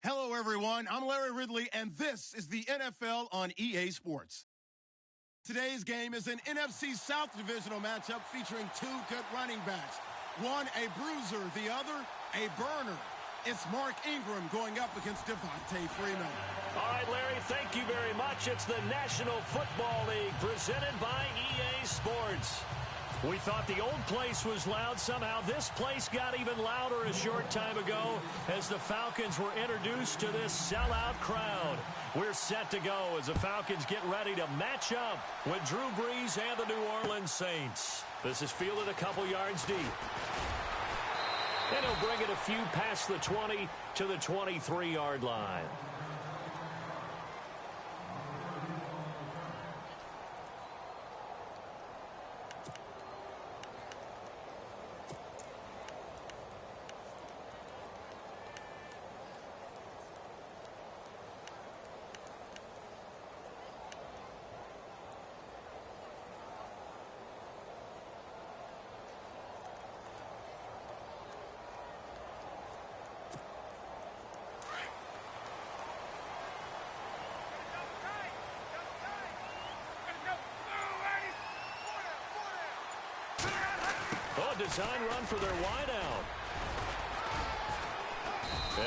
Hello, everyone. I'm Larry Ridley, and this is the NFL on EA Sports. Today's game is an NFC South divisional matchup featuring two good running backs. One a bruiser, the other a burner. It's Mark Ingram going up against Devontae Freeman. All right, Larry, thank you very much. It's the National Football League presented by EA Sports. We thought the old place was loud. Somehow this place got even louder a short time ago as the Falcons were introduced to this sellout crowd. We're set to go as the Falcons get ready to match up with Drew Brees and the New Orleans Saints. This is fielded a couple yards deep. And he'll bring it a few past the 20 to the 23-yard line. Design run for their wideout.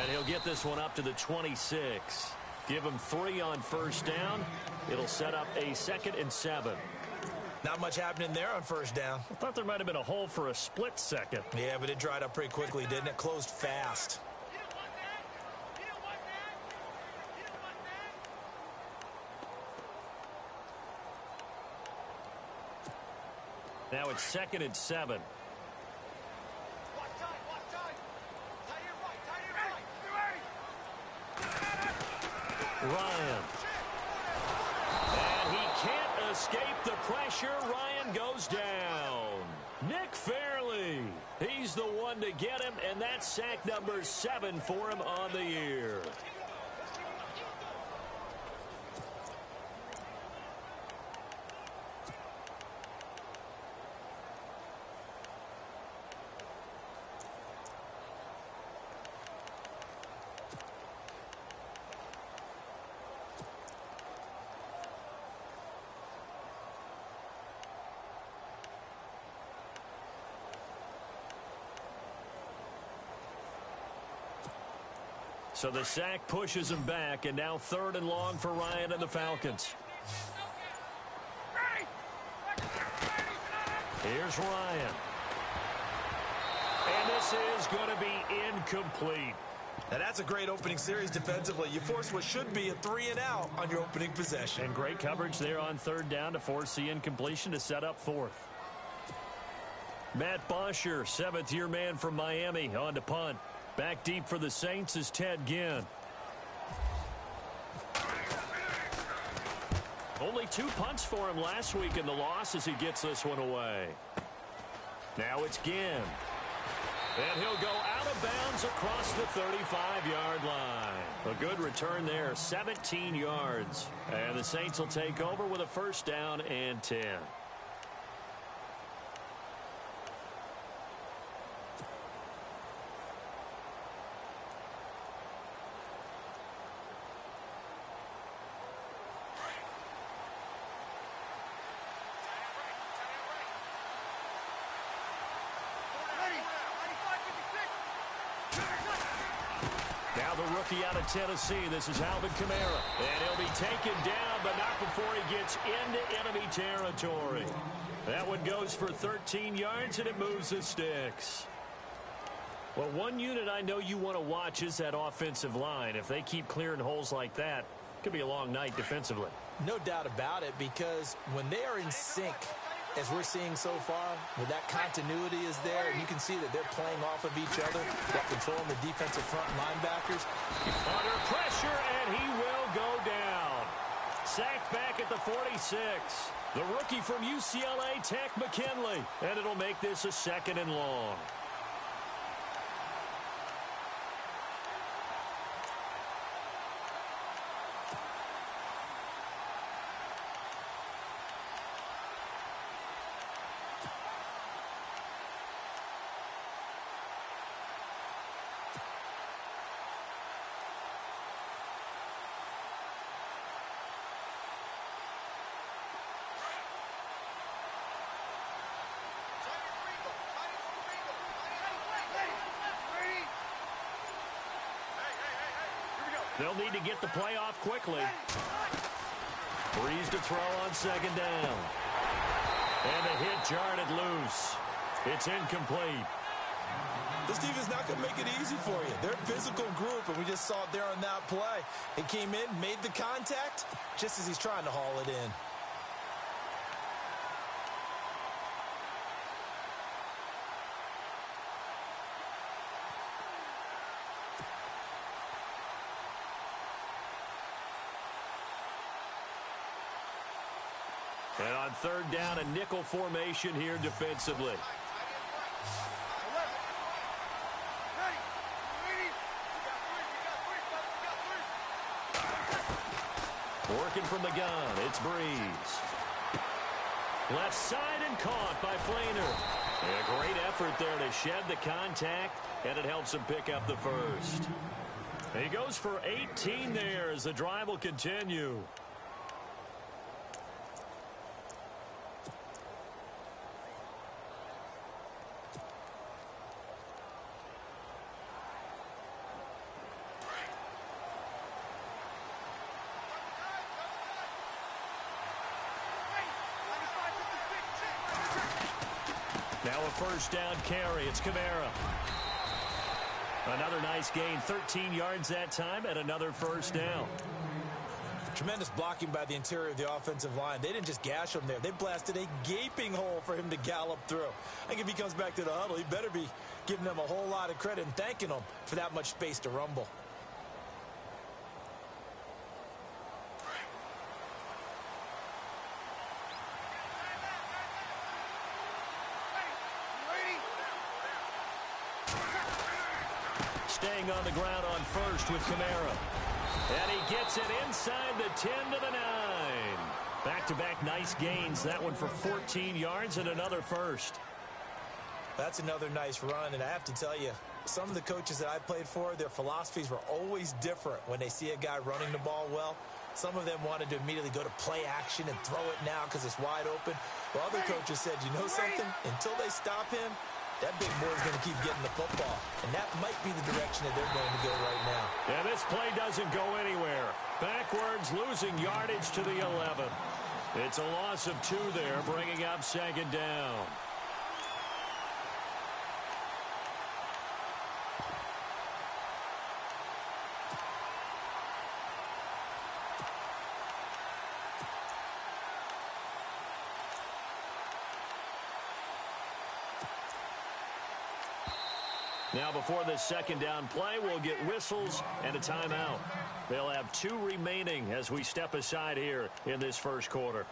And he'll get this one up to the 26. Give him 3 on first down. It'll set up a 2nd and 7. Not much happening there on first down. I thought there might have been a hole for a split second. Yeah, but it dried up pretty quickly, didn't it? Closed fast. Now it's 2nd and 7. Ryan. And he can't escape the pressure. Ryan goes down. Nick Fairley. He's the one to get him, and that's sack number 7 for him on the year. So the sack pushes him back, and now 3rd and long for Ryan and the Falcons. Here's Ryan. And this is going to be incomplete. Now that's a great opening series defensively. You force what should be a 3-and-out on your opening possession. And great coverage there on 3rd down to force the incompletion to set up 4th. Matt Bosher, 7th-year man from Miami, on to punt. Back deep for the Saints is Ted Ginn. Only 2 punts for him last week in the loss as he gets this one away. Now it's Ginn. And he'll go out of bounds across the 35-yard line. A good return there, 17 yards. And the Saints will take over with a 1st down and 10. The rookie out of Tennessee. This is Alvin Kamara. And he'll be taken down, but not before he gets into enemy territory. That one goes for 13 yards, and it moves the sticks. Well, one unit I know you want to watch is that offensive line. If they keep clearing holes like that, it could be a long night defensively. No doubt about it, because when they are in sync, as we're seeing so far, where that continuity is there, and you can see that they're playing off of each other while controlling the defensive front linebackers. Under pressure, and he will go down. Sacked back at the 46. The rookie from UCLA, Tech McKinley. And it'll make this a 2nd and long. They'll need to get the play off quickly. Breeze to throw on second down. And the hit jarred it loose. It's incomplete. This defense is not going to make it easy for you. They're a physical group, and we just saw it there on that play. He came in, made the contact, just as he's trying to haul it in. And on third down, a nickel formation here defensively. Working from the gun, it's Breeze. Left side and caught by Flainer. A great effort there to shed the contact, and it helps him pick up the first. He goes for 18 there as the drive will continue. Now a first down carry. It's Kamara. Another nice gain. 13 yards that time and another first down. Tremendous blocking by the interior of the offensive line. They didn't just gash him there. They blasted a gaping hole for him to gallop through. I think if he comes back to the huddle, he better be giving them a whole lot of credit and thanking them for that much space to rumble. Staying on the ground on first with Kamara. And he gets it inside the 10 to the 9. Back-to-back nice gains. That one for 14 yards and another first. That's another nice run, and I have to tell you, some of the coaches that I played for, their philosophies were always different when they see a guy running the ball well. Some of them wanted to immediately go to play action and throw it now because it's wide open. Well, other coaches said, you know something? Until they stop him, that big boy's going to keep getting the football. And that might be the direction that they're going to go right now. And this play doesn't go anywhere. Backwards, losing yardage to the 11. It's a loss of 2 there, bringing up second down. Now before this second down play, we'll get whistles and a timeout. They'll have 2 remaining as we step aside here in this first quarter.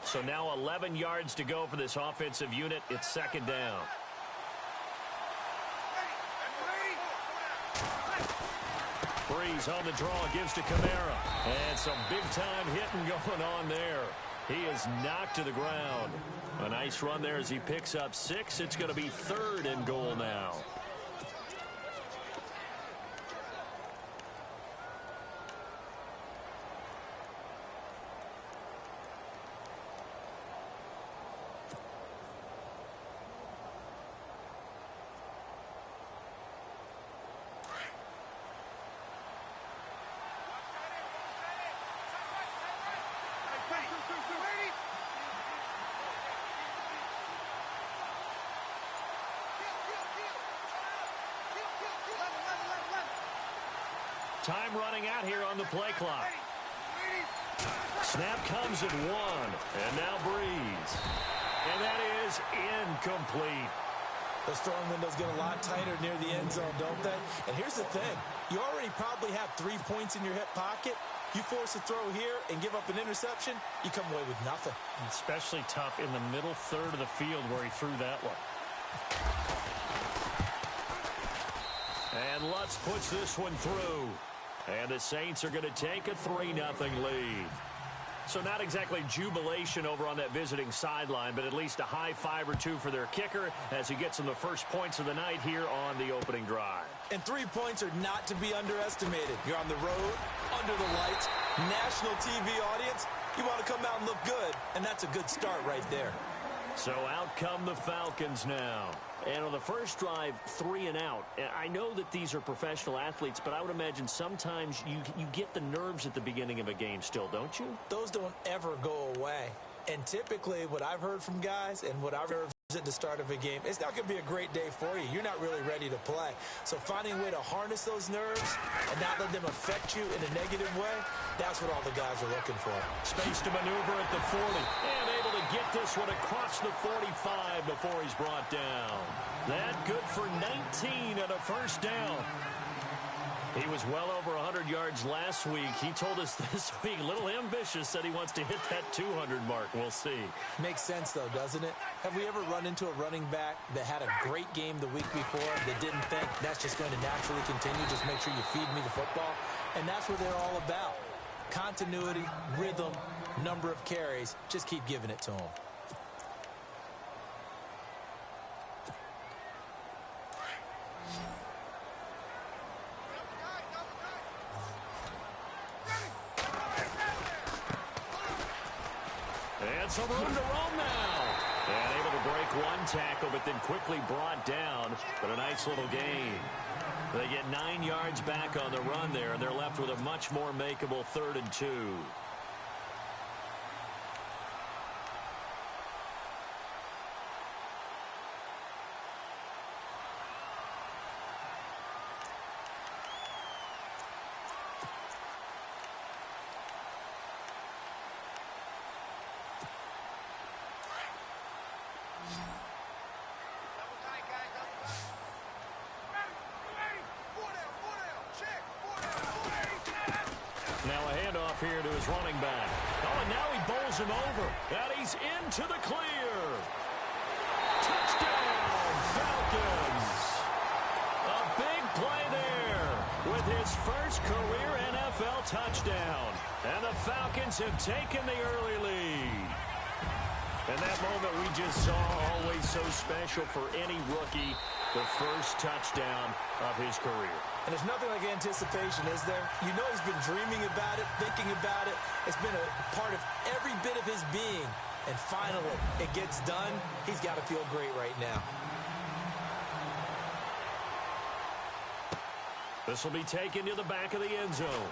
So now 11 yards to go for this offensive unit. It's second down. Breeze on the draw, gives to Kamara. And some big-time hitting going on there. He is knocked to the ground. A nice run there as he picks up 6. It's going to be 3rd and goal now. Time running out here on the play clock. Snap comes at 1. And now Breeze. And that is incomplete. The throwing windows get a lot tighter near the end zone, don't they? And here's the thing. You already probably have 3 points in your hip pocket. You force a throw here and give up an interception, you come away with nothing. Especially tough in the middle third of the field where he threw that one. And Lutz puts this one through. And the Saints are going to take a 3-0 lead. So not exactly jubilation over on that visiting sideline, but at least a high five or two for their kicker as he gets them the first points of the night here on the opening drive. And 3 points are not to be underestimated. You're on the road, under the lights, national TV audience. You want to come out and look good, and that's a good start right there. So out come the Falcons now. And on the first drive, 3 and out. I know that these are professional athletes, but I would imagine sometimes you get the nerves at the beginning of a game still, don't you? Those don't ever go away. And typically what I've heard from guys and what I've heard at the start of a game, it's not going to be a great day for you. You're not really ready to play. So finding a way to harness those nerves and not let them affect you in a negative way, that's what all the guys are looking for. Space to maneuver at the 40. And able to get this one across the 45 before he's brought down. That good for 19 and a first down. He was well over 100 yards last week. He told us this week, a little ambitious, said he wants to hit that 200 mark. We'll see. Makes sense, though, doesn't it? Have we ever run into a running back that had a great game the week before that didn't think that's just going to naturally continue? Just make sure you feed me the football. And that's what they're all about. Continuity, rhythm, number of carries. Just keep giving it to them. And some room to roam now. And able to break one tackle, but then quickly brought down. But a nice little gain. They get 9 yards back on the run there, and they're left with a much more makeable 3rd and 2. Now a handoff here to his running back. Oh, and now he bowls him over. And he's into the clear. Touchdown, Falcons. A big play there with his first career NFL touchdown. And the Falcons have taken the early lead. And that moment we just saw, always so special for any rookie, the first touchdown of his career. And there's nothing like anticipation, is there? You know he's been dreaming about it, thinking about it. It's been a part of every bit of his being. And finally, it gets done. He's got to feel great right now. This will be taken to the back of the end zone.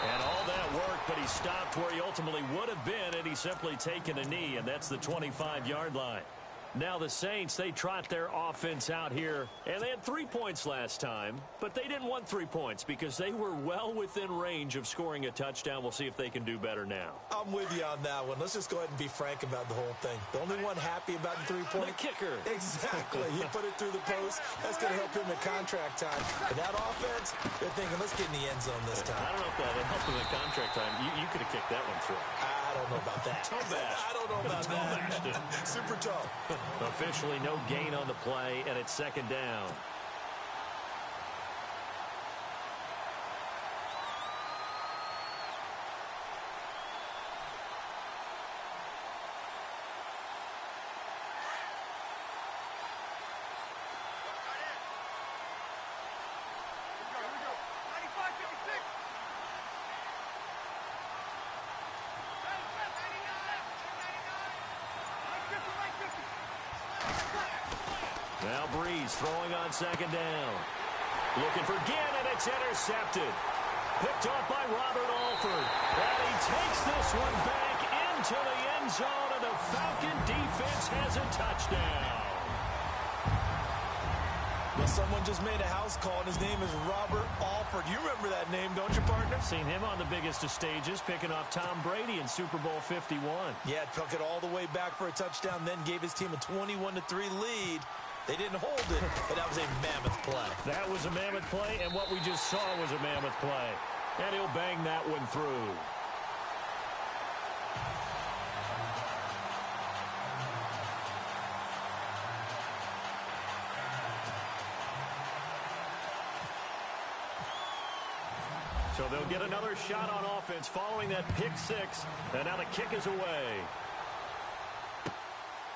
And all that worked, but he stopped where he ultimately would have been, and he's simply taken a knee, and that's the 25-yard line. Now the Saints, they trot their offense out here, and they had 3 points last time, but they didn't want 3 points because they were well within range of scoring a touchdown. We'll see if they can do better now. I'm with you on that one. Let's just go ahead and be frank about the whole thing. The only one happy about the 3-point. The kicker. Exactly. He put it through the post. That's going to help him in contract time. But that offense, they're thinking, let's get in the end zone this time. I don't know if that helped him in contract time. You could have kicked that one through. I don't know about that. I don't know about that. Super tough. Officially no gain on the play, and it's 2nd down. Now Breeze throwing on 2nd down. Looking for Ginn, and it's intercepted. Picked off by Robert Alford. And he takes this one back into the end zone, and the Falcon defense has a touchdown. Well, someone just made a house call, and his name is Robert Alford. You remember that name, don't you, partner? Seen him on the biggest of stages, picking off Tom Brady in Super Bowl 51. Yeah, took it all the way back for a touchdown, then gave his team a 21-3 lead. They didn't hold it, but that was a mammoth play. That was a mammoth play, and what we just saw was a mammoth play. And he'll bang that one through. So they'll get another shot on offense following that pick six. And now the kick is away.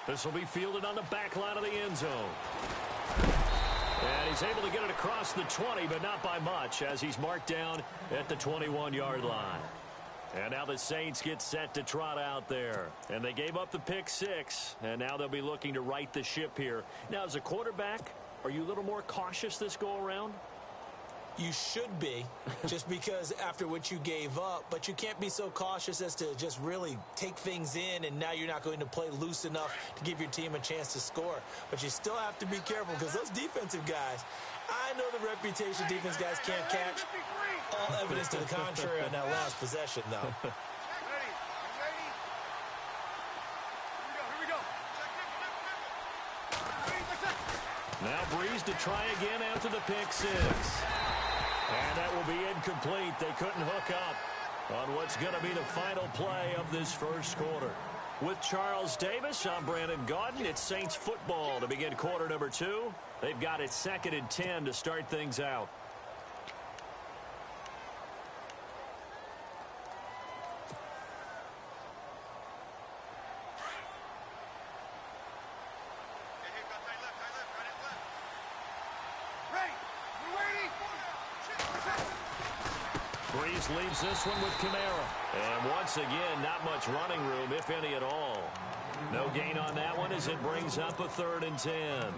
This will be fielded on the back line of the end zone. And he's able to get it across the 20, but not by much, as he's marked down at the 21-yard line. And now the Saints get set to trot out there. And they gave up the pick six, and now they'll be looking to right the ship here. Now, as a quarterback, are you a little more cautious this go-around? You should be, just because after what you gave up, but you can't be so cautious as to just really take things in, and now you're not going to play loose enough to give your team a chance to score. But you still have to be careful, because those defensive guys, I know the reputation defense guys can't catch. All evidence to the contrary on that last possession, though. Now Breeze to try again after the pick six. And that will be incomplete. They couldn't hook up on what's going to be the final play of this first quarter. With Charles Davis, I'm Brandon Gaudin. It's Saints football to begin quarter number 2. They've got it 2nd and 10 to start things out. Breeze leaves this one with Kamara. And once again, not much running room, if any at all. No gain on that one as it brings up a 3rd and 10.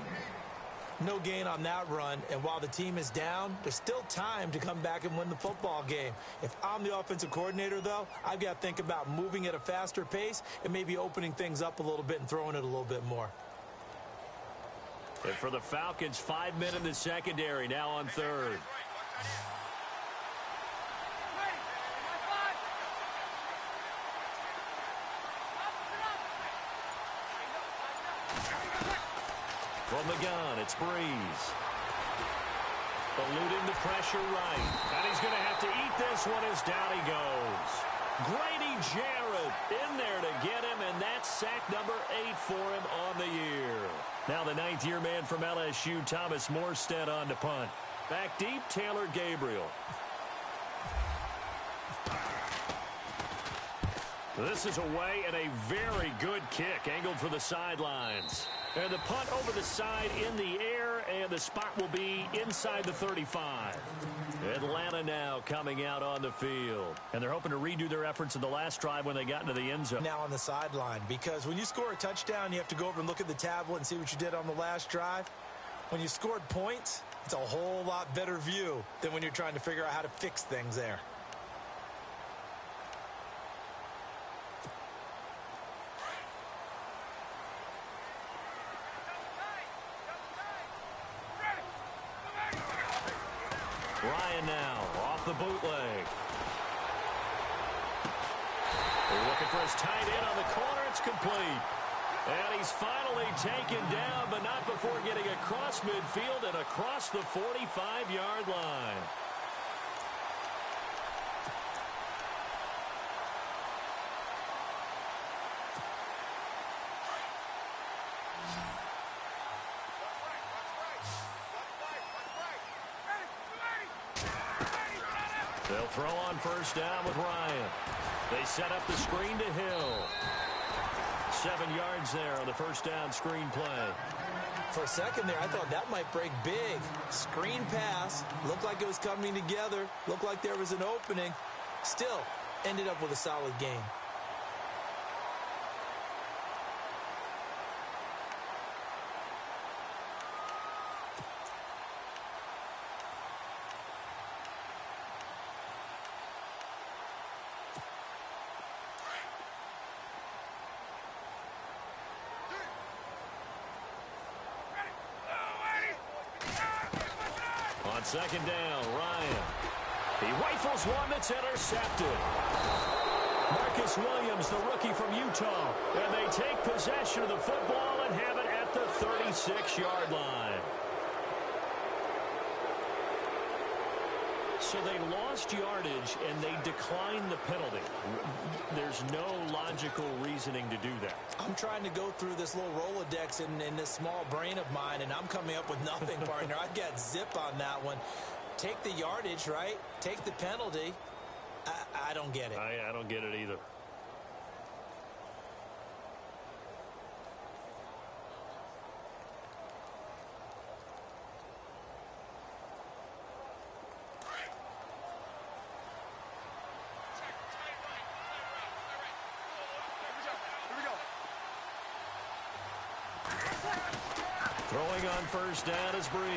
No gain on that run, and while the team is down, there's still time to come back and win the football game. If I'm the offensive coordinator, though, I've got to think about moving at a faster pace and maybe opening things up a little bit and throwing it a little bit more. And for the Falcons, 5 men in the secondary, now on 3rd. From the gun, it's Breeze. Eluding the pressure right. And he's going to have to eat this one as down he goes. Grady Jarrett in there to get him, and that's sack number 8 for him on the year. Now the 9th-year man from LSU, Thomas Morstead, on to punt. Back deep, Taylor Gabriel. This is away and a very good kick, angled for the sidelines. And the punt over the side in the air, and the spot will be inside the 35. Atlanta now coming out on the field. And they're hoping to redo their efforts in the last drive when they got into the end zone. Now on the sideline, because when you score a touchdown, you have to go over and look at the tablet and see what you did on the last drive. When you scored points, it's a whole lot better view than when you're trying to figure out how to fix things there. Ryan now off the bootleg. They're looking for his tight end on the corner. It's complete. And he's finally taken down, but not before getting across midfield and across the 45-yard line. They'll throw on first down with Ryan. They set up the screen to Hill. 7 yards there on the first down screen play. For a second there, I thought that might break big. Screen pass. Looked like it was coming together. Looked like there was an opening. Still, ended up with a solid game. On second down, Ryan. He rifles one that's intercepted. Marcus Williams, the rookie from Utah. And they take possession of the football and have it at the 36-yard line. So they lost yardage and they declined the penalty. There's no logical reasoning to do that. I'm trying to go through this little Rolodex in this small brain of mine, and I'm coming up with nothing, partner. I've got zip on that one. Take the yardage, right? Take the penalty. I don't get it. I don't get it either. Throwing on first down is Breeze.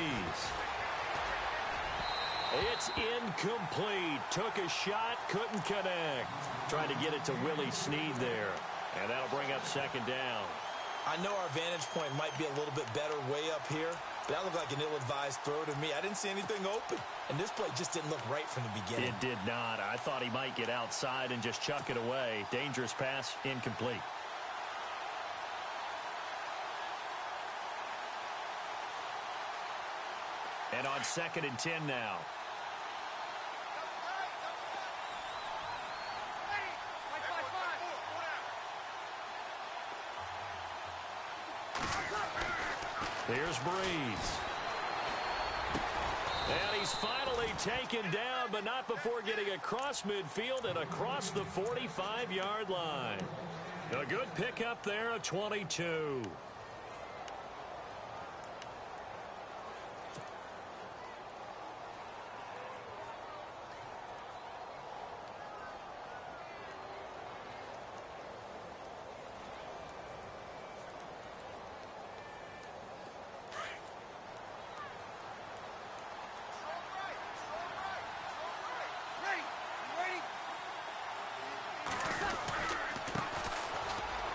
It's incomplete. Took a shot, couldn't connect. Tried to get it to Willie Snead there. And that'll bring up second down. I know our vantage point might be a little bit better way up here, but that looked like an ill-advised throw to me. I didn't see anything open, and this play just didn't look right from the beginning. It did not. I thought he might get outside and just chuck it away. Dangerous pass, incomplete. And on 2nd and 10 now. Here's Breeze. And he's finally taken down, but not before getting across midfield and across the 45-yard line. A good pickup there of 22.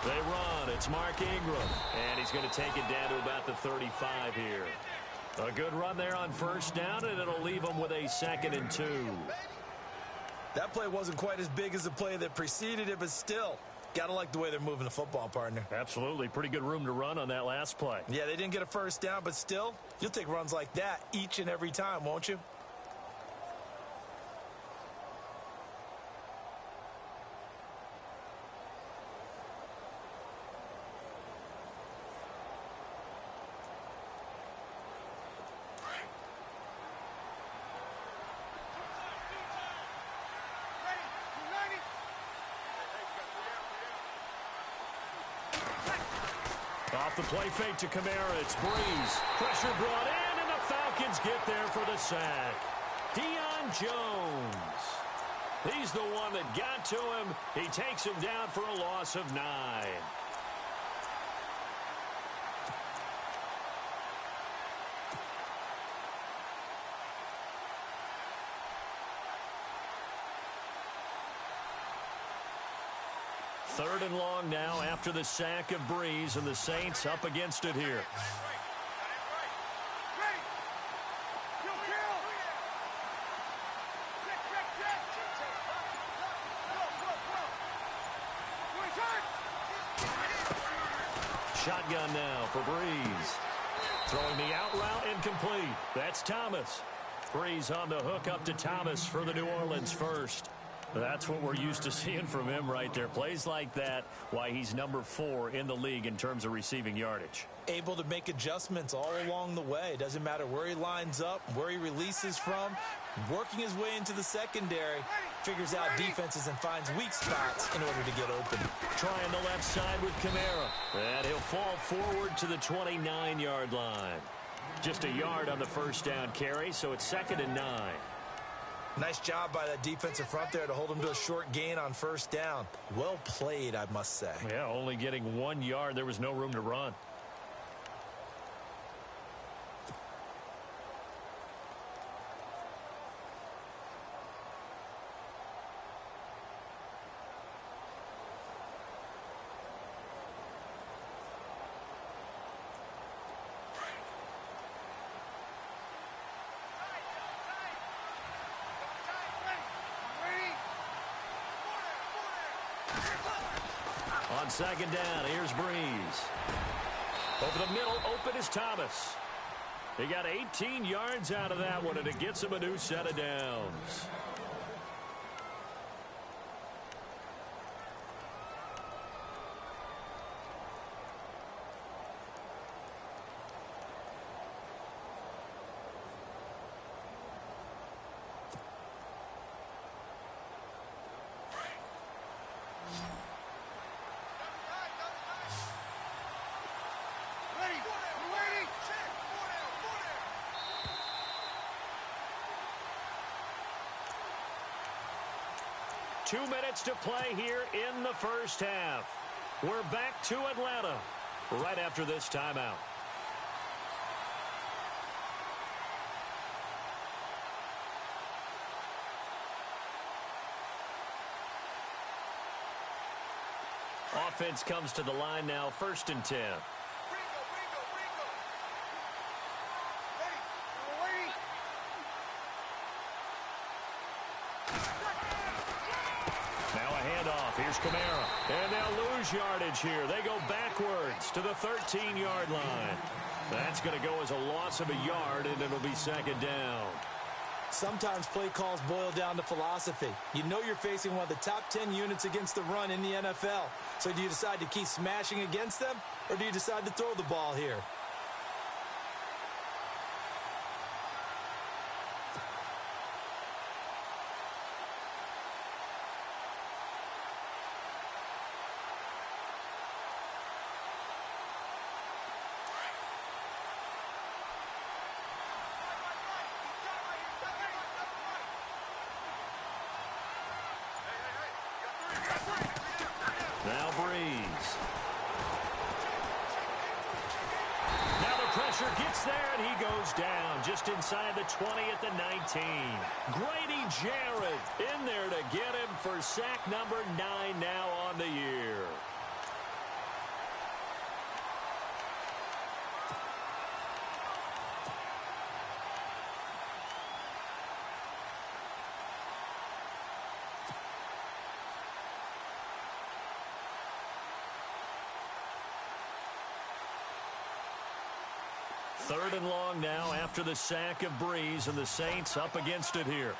They run. It's Mark Ingram. And he's going to take it down to about the 35 here. A good run there on first down, and it'll leave them with a 2nd and 2. That play wasn't quite as big as the play that preceded it, but still, gotta like the way they're moving the football, partner. Absolutely. Pretty good room to run on that last play. Yeah, they didn't get a first down, but still, you'll take runs like that each and every time, won't you? Off the play fake to Kamara, it's Breeze. Pressure brought in, and the Falcons get there for the sack. Deion Jones. He's the one that got to him. He takes him down for a loss of 9. Third and long now after the sack of Breeze, and the Saints up against it here. Shotgun now for Breeze. Throwing the out route, incomplete. That's Thomas. Breeze on the hook up to Thomas for the New Orleans first. That's what we're used to seeing from him right there. Plays like that, why he's number 4 in the league in terms of receiving yardage. Able to make adjustments all along the way. Doesn't matter where he lines up, where he releases from. Working his way into the secondary. Figures out defenses and finds weak spots in order to get open. Trying the left side with Kamara. And he'll fall forward to the 29-yard line. Just a yard on the first down carry, so it's 2nd and 9. Nice job by that defensive front there to hold him to a short gain on first down. Well played, I must say. Yeah, only getting 1 yard. There was no room to run. On 2nd down, here's Breeze. Over the middle, open is Thomas. He got 18 yards out of that one, and it gets him a new set of downs. 2 minutes to play here in the first half. We're back to Atlanta right after this timeout. Offense comes to the line now, 1st and 10. Now a handoff. Here's Kamara. And they'll lose yardage here. They go backwards to the 13-yard line. That's going to go as a loss of a yard, and it'll be 2nd down. Sometimes play calls boil down to philosophy. You know you're facing one of the top 10 units against the run in the NFL. So do you decide to keep smashing against them, or do you decide to throw the ball here? Now Breeze. Now the pressure gets there, and he goes down just inside the 20 at the 19. Grady Jarrett in there to get him for sack number 9 now on the year. Third and long now after the sack of Breeze, and the Saints up against it here.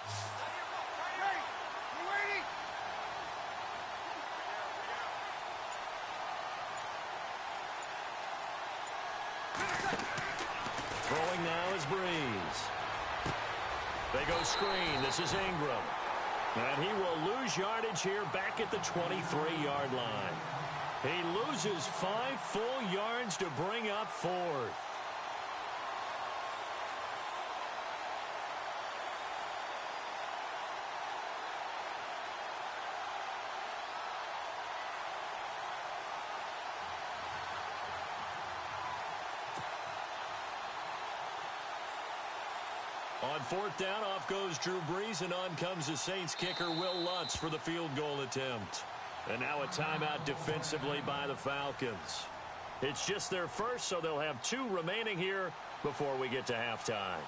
Throwing now is Breeze. They go screen. This is Ingram. And he will lose yardage here back at the 23-yard line. He loses 5 full yards to bring up 4th. On 4th down, off goes Drew Brees, and on comes the Saints kicker, Will Lutz, for the field goal attempt. And now a timeout defensively by the Falcons. It's just their first, so they'll have 2 remaining here before we get to halftime.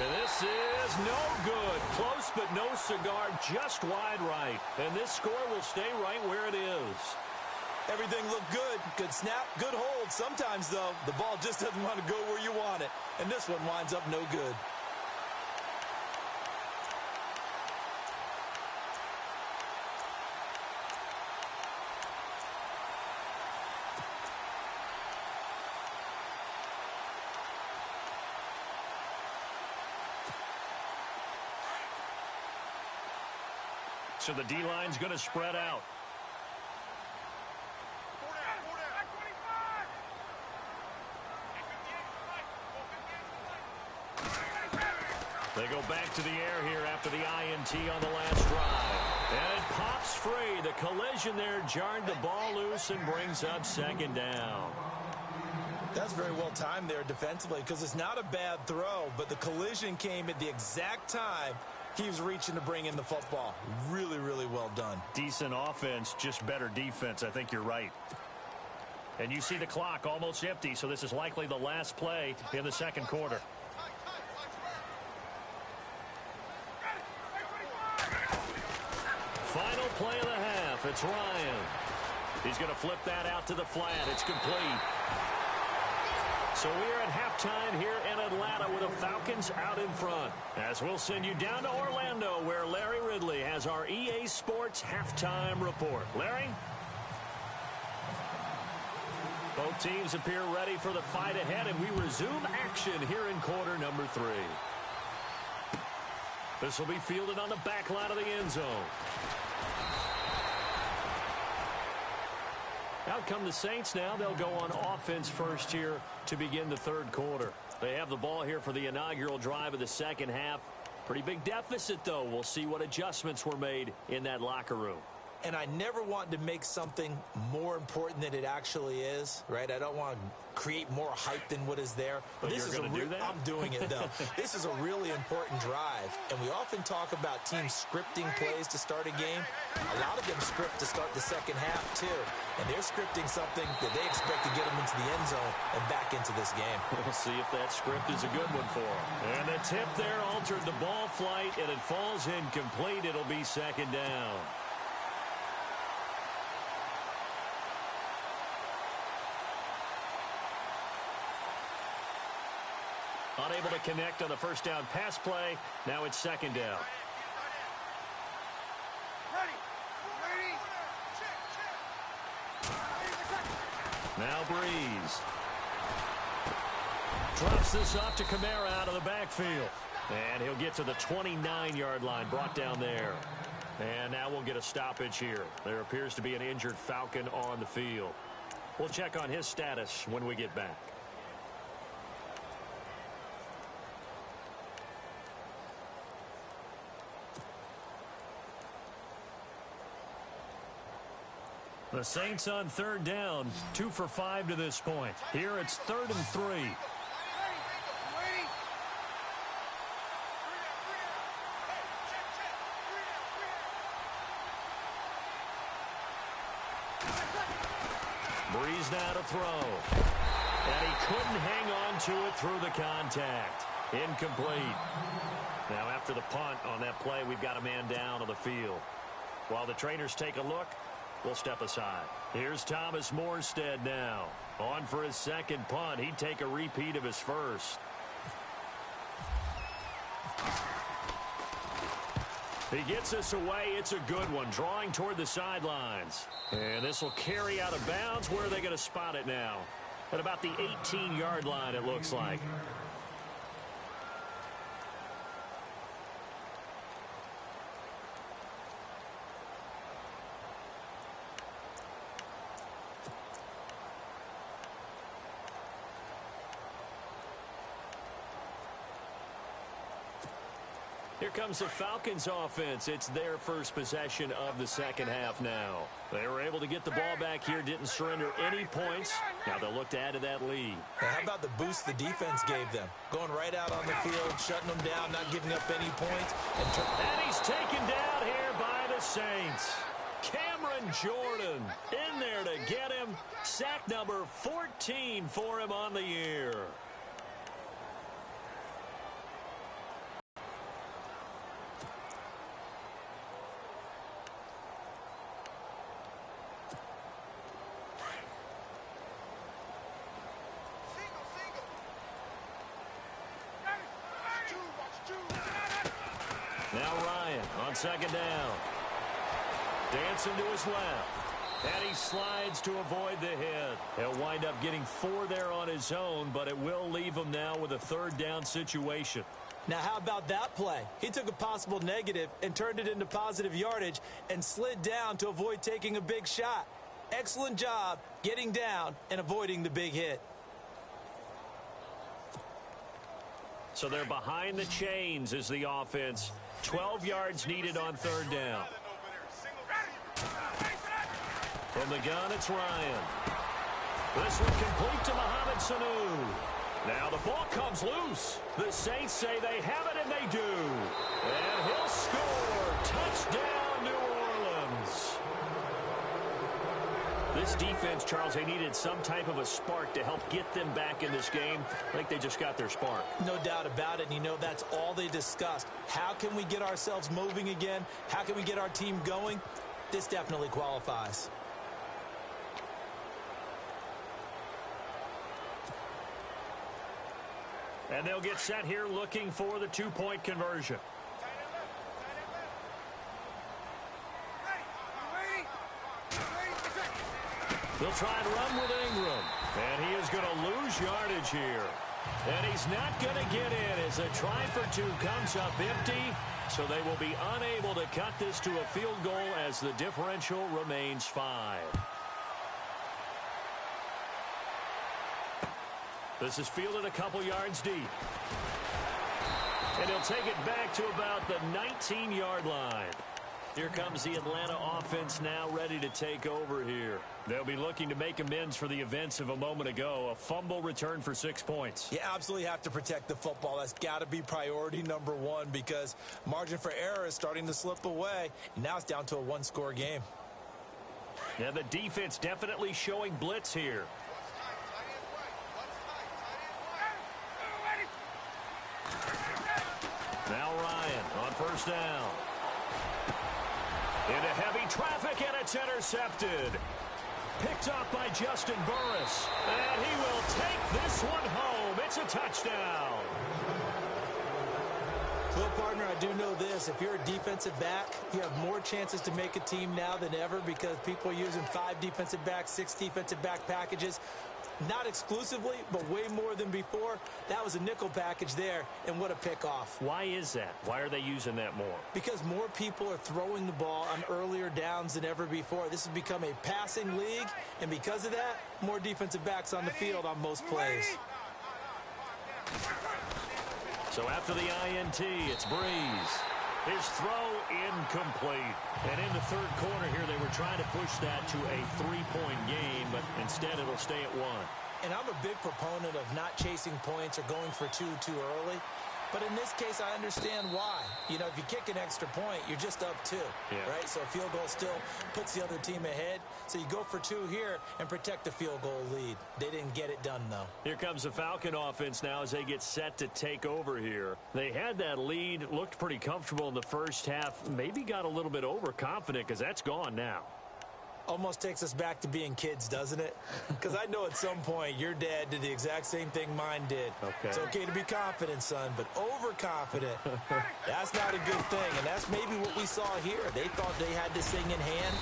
And this is no good. Close but no cigar, just wide right. And this score will stay right where it is. Everything looked good. Good snap, good hold. Sometimes, though, the ball just doesn't want to go where you want it. And this one winds up no good. So the D-line's going to spread out. They go back to the air here after the INT on the last drive. And it pops free. The collision there jarred the ball loose and brings up 2nd down. That's very well timed there defensively, because it's not a bad throw, but the collision came at the exact time he was reaching to bring in the football. Really, really well done. Decent offense, just better defense. I think you're right. And you see the clock almost empty, so this is likely the last play in the 2nd quarter. Final play of the half. It's Ryan. He's going to flip that out to the flat. It's complete. So we're at halftime here in Atlanta with the Falcons out in front. As we'll send you down to Orlando, where Larry Ridley has our EA Sports halftime report. Larry? Both teams appear ready for the fight ahead, and we resume action here in quarter number 3. This will be fielded on the back line of the end zone. Out come the Saints now. They'll go on offense first here to begin the third quarter. They have the ball here for the inaugural drive of the second half. Pretty big deficit, though. We'll see what adjustments were made in that locker room. And I never want to make something more important than it actually is, right? I don't want to create more hype than what is there. But this is I'm doing it, though. This is a really important drive. And we often talk about teams scripting plays to start a game. A lot of them script to start the second half, too. And they're scripting something that they expect to get them into the end zone and back into this game. We'll see if that script is a good one for them. And the tip there altered the ball flight, and it falls incomplete. It'll be second down. Unable to connect on the first down pass play. Now it's second down. Now Breeze. Drops this off to Kamara out of the backfield. And he'll get to the 29-yard line, brought down there. And now we'll get a stoppage here. There appears to be an injured Falcon on the field. We'll check on his status when we get back. The Saints on third down, 2 for 5 to this point. Here it's 3rd and 3. Breeze now to throw. And he couldn't hang on to it through the contact. Incomplete. Now after the punt on that play, we've got a man down on the field. While the trainers take a look, we'll step aside. Here's Thomas Morstead now. On for his second punt. He'd take a repeat of his first. He gets us away. It's a good one. Drawing toward the sidelines. And this will carry out of bounds. Where are they going to spot it now? At about the 18-yard line, it looks like. Here comes the Falcons offense. It's their first possession of the second half now. They were able to get the ball back here, didn't surrender any points. Now they'll look to add to that lead. Now, how about the boost the defense gave them? Going right out on the field, shutting them down, not giving up any points. And he's taken down here by the Saints. Cameron Jordan in there to get him. Sack number 14 for him on the year. Now Ryan on second down. Dancing to his left. And he slides to avoid the hit. He'll wind up getting 4 there on his own, but it will leave him now with a third down situation. Now, how about that play? He took a possible negative and turned it into positive yardage and slid down to avoid taking a big shot. Excellent job getting down and avoiding the big hit. So they're behind the chains as the offense. 12 yards needed on third down. From the gun, it's Ryan. This one complete to Mohamed Sanu. Now the ball comes loose. The Saints say they have it, and they do. And he'll score. Touchdown, New Orleans. This defense, Charles, they needed some type of a spark to help get them back in this game. I think they just got their spark. No doubt about it. And, you know, that's all they discussed. How can we get ourselves moving again? How can we get our team going? This definitely qualifies. And they'll get set here looking for the two-point conversion. They'll try and run with Ingram. And he is going to lose yardage here. And he's not going to get in as a try for 2 comes up empty. So they will be unable to cut this to a field goal as the differential remains 5. This is fielded a couple yards deep. And he'll take it back to about the 19-yard line. Here comes the Atlanta offense now ready to take over here. They'll be looking to make amends for the events of a moment ago. A fumble return for 6 points. You absolutely have to protect the football. That's got to be priority number one because margin for error is starting to slip away. And now it's down to a one-score game. Yeah, the defense definitely showing blitz here. Now Ryan on first down. Into heavy traffic, and it's intercepted. Picked off by Justin Burris. And he will take this one home. It's a touchdown. Well, partner, I do know this. If you're a defensive back, you have more chances to make a team now than ever because people are using 5 defensive backs, 6 defensive back packages. Not exclusively, but way more than before. That was a nickel package there, and what a pickoff. Why is that? Why are they using that more? Because more people are throwing the ball on earlier downs than ever before. This has become a passing league, and because of that, more defensive backs on the field on most plays. So after the INT, it's Breeze. His throw incomplete. And in the third quarter here, they were trying to push that to a 3-point game, but instead it'll stay at 1. And I'm a big proponent of not chasing points or going for 2 too early. But in this case, I understand why. You know, if you kick an extra point, you're just up 2, right? So a field goal still puts the other team ahead. So you go for 2 here and protect the field goal lead. They didn't get it done, though. Here comes the Falcon offense now as they get set to take over here. They had that lead, looked pretty comfortable in the first half, maybe got a little bit overconfident because that's gone now. Almost takes us back to being kids, doesn't it? Because I know at some point your dad did the exact same thing mine did. Okay. It's okay to be confident, son, but overconfident, that's not a good thing. And that's maybe what we saw here. They thought they had this thing in hand,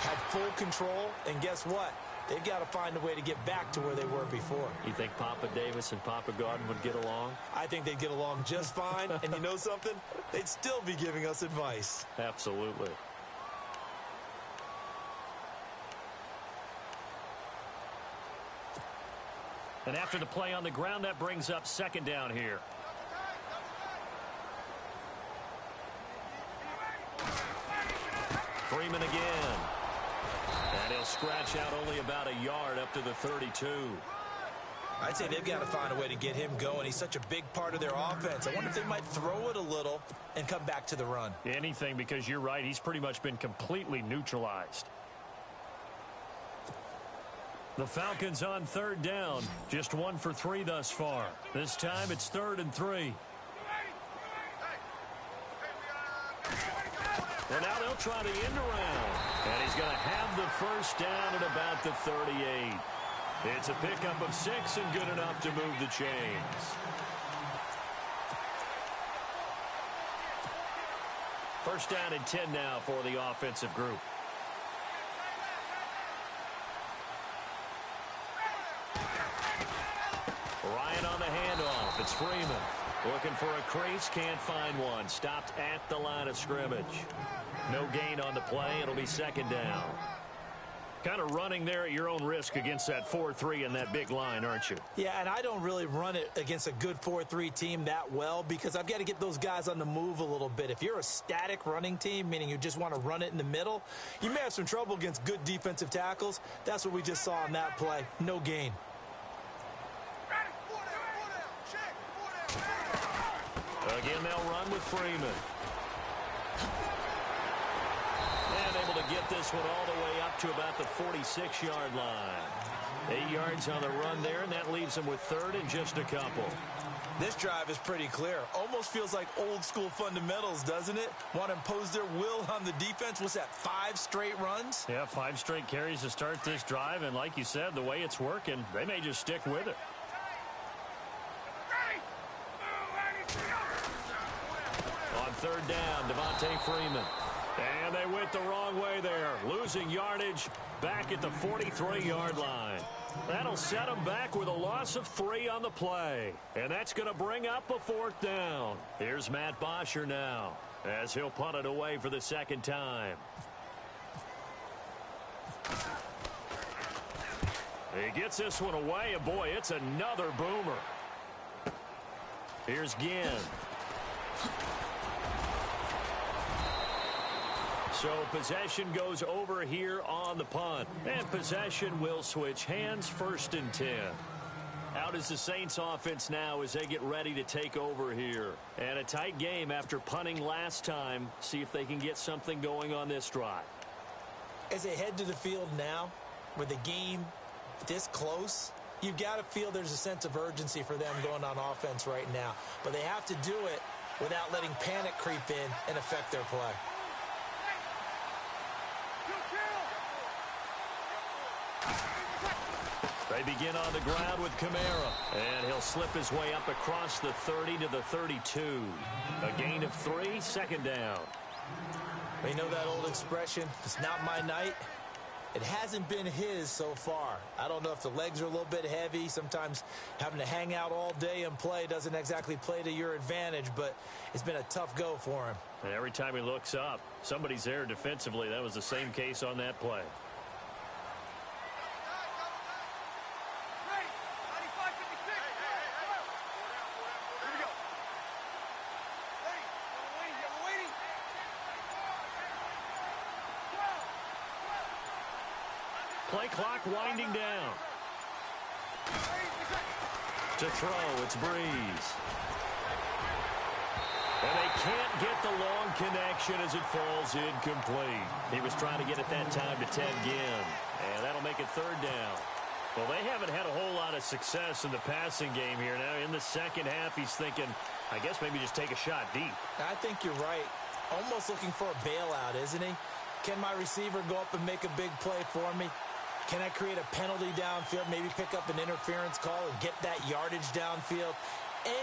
had full control, and guess what? They've got to find a way to get back to where they were before. You think Papa Davis and Papa Gordon would get along? I think they'd get along just fine. And you know something? They'd still be giving us advice. Absolutely. And after the play on the ground, that brings up second down here. Freeman again. And he'll scratch out only about a yard up to the 32. I'd say they've got to find a way to get him going. He's such a big part of their offense. I wonder if they might throw it a little and come back to the run. Anything, because you're right. He's pretty much been completely neutralized. The Falcons on third down. Just 1 for 3 thus far. This time it's 3rd and 3. And now they'll try the end around. And he's going to have the first down at about the 38. It's a pickup of 6 and good enough to move the chains. First down and 10 now for the offensive group. Ryan on the handoff. It's Freeman. Looking for a crease. Can't find one. Stopped at the line of scrimmage. No gain on the play. It'll be second down. Kind of running there at your own risk against that 4-3 and that big line, aren't you? Yeah, and I don't really run it against a good 4-3 team that well because I've got to get those guys on the move a little bit. If you're a static running team, meaning you just want to run it in the middle, you may have some trouble against good defensive tackles. That's what we just saw on that play. No gain. Again, they'll run with Freeman. And able to get this one all the way up to about the 46-yard line. 8 yards on the run there, and that leaves them with 3rd and just a couple. This drive is pretty clear. Almost feels like old-school fundamentals, doesn't it? Want to impose their will on the defense. What's that, 5 straight runs? Yeah, 5 straight carries to start this drive, and like you said, the way it's working, they may just stick with it. On third down, Devontae Freeman. And they went the wrong way there. Losing yardage back at the 43-yard line. That'll set them back with a loss of 3 on the play. And that's going to bring up a 4th down. Here's Matt Bosher now as he'll punt it away for the second time. He gets this one away, and boy, it's another boomer. Here's Ginn. So possession goes over here on the punt. And possession will switch hands, 1st and 10. Out is the Saints offense now as they get ready to take over here. And a tight game after punting last time. See if they can get something going on this drive. As they head to the field now, with the game this close, you've got to feel there's a sense of urgency for them going on offense right now. But they have to do it without letting panic creep in and affect their play. They begin on the ground with Kamara, and he'll slip his way up across the 30 to the 32. A gain of 3, 2nd down. You know that old expression, it's not my night? It hasn't been his so far. I don't know if the legs are a little bit heavy. Sometimes having to hang out all day and play doesn't exactly play to your advantage, but it's been a tough go for him. And every time he looks up, somebody's there defensively. That was the same case on that play. Play clock winding down. To throw, it's Breeze. And they can't get the long connection as it falls incomplete. He was trying to get it that time to Ted Ginn. And that'll make it 3rd down. Well, they haven't had a whole lot of success in the passing game here. Now, in the second half, he's thinking, I guess maybe just take a shot deep. I think you're right. Almost looking for a bailout, isn't he? Can my receiver go up and make a big play for me? Can I create a penalty downfield, maybe pick up an interference call and get that yardage downfield?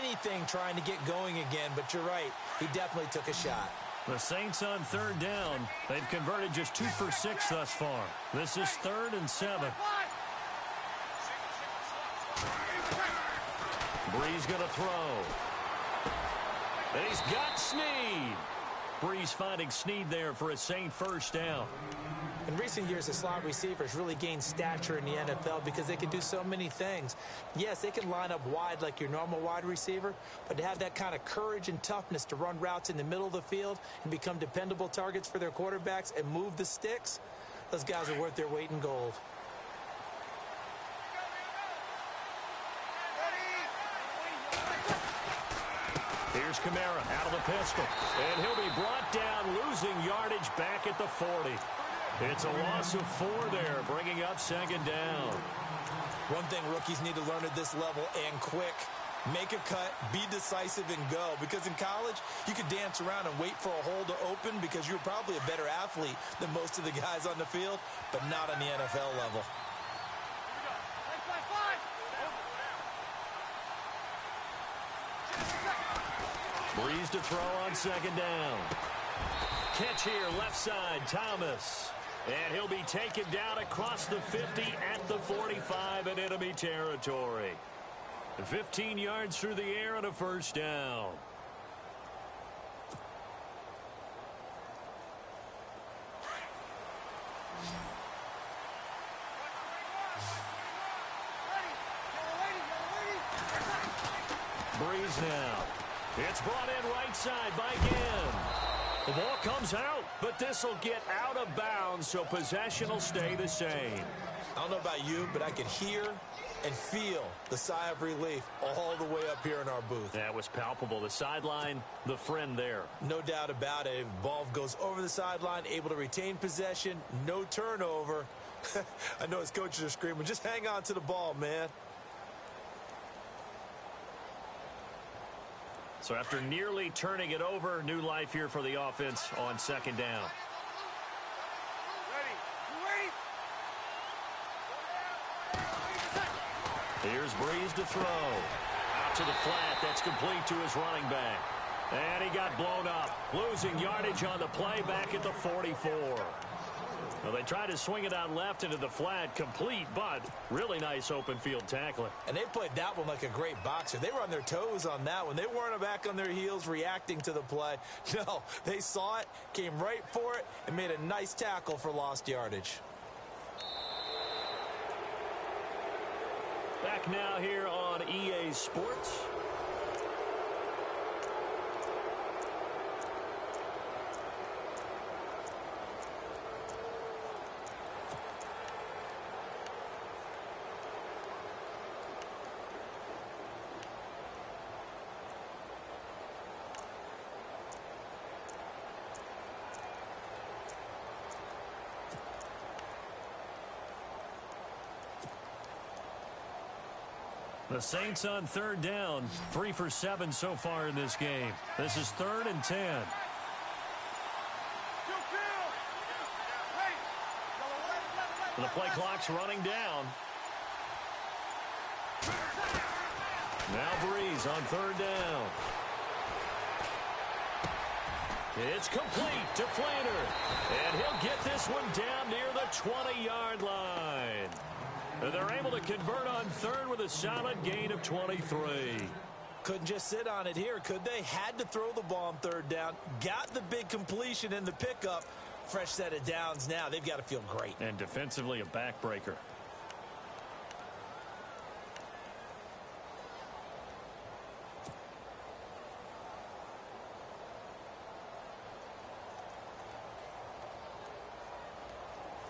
Anything trying to get going again, but you're right. He definitely took a shot. The Saints on 3rd down. They've converted just 2 for 6 thus far. This is 3rd and 7. Breeze going to throw. And he's got Snead. Breeze finding Snead there for a Saint 1st down. In recent years, the slot receivers really gained stature in the NFL because they can do so many things. Yes, they can line up wide like your normal wide receiver, but to have that kind of courage and toughness to run routes in the middle of the field and become dependable targets for their quarterbacks and move the sticks, those guys are worth their weight in gold. Here's Kamara out of the pistol, and he'll be brought down, losing yardage back at the 40. It's a loss of 4 there, bringing up 2nd down. One thing rookies need to learn at this level, and quick, make a cut, be decisive, and go. Because in college, you could dance around and wait for a hole to open because you're probably a better athlete than most of the guys on the field, but not on the NFL level. Breeze to throw on 2nd down. Catch here, left side, Thomas. And he'll be taken down across the 50 at the 45 in enemy territory. 15 yards through the air and a 1st down. Breeze now. It's brought in right side by Ginn. The ball comes out, but this will get out of bounds, so possession will stay the same. I don't know about you, but I could hear and feel the sigh of relief all the way up here in our booth. That was palpable. The sideline, the friend there. No doubt about it. If the ball goes over the sideline, able to retain possession, no turnover. I know his coaches are screaming, just hang on to the ball, man. So after nearly turning it over, new life here for the offense on 2nd down. Here's Breeze to throw. Out to the flat. That's complete to his running back. And he got blown up. Losing yardage on the play back at the 44. Well, they tried to swing it out left into the flat, complete, but really nice open field tackling. And they played that one like a great boxer. They were on their toes on that one. They weren't back on their heels reacting to the play. No, they saw it, came right for it, and made a nice tackle for lost yardage. back now here on EA Sports. The Saints on third down, 3 for 7 so far in this game. This is 3rd and 10. The play clock's running down. Now Breeze on 3rd down. It's complete to Flater. And he'll get this one down near the 20-yard line. They're able to convert on 3rd with a solid gain of 23. Couldn't just sit on it here, could they? Had to throw the ball on 3rd down. Got the big completion in the pickup. Fresh set of downs now. They've got to feel great. And defensively a backbreaker.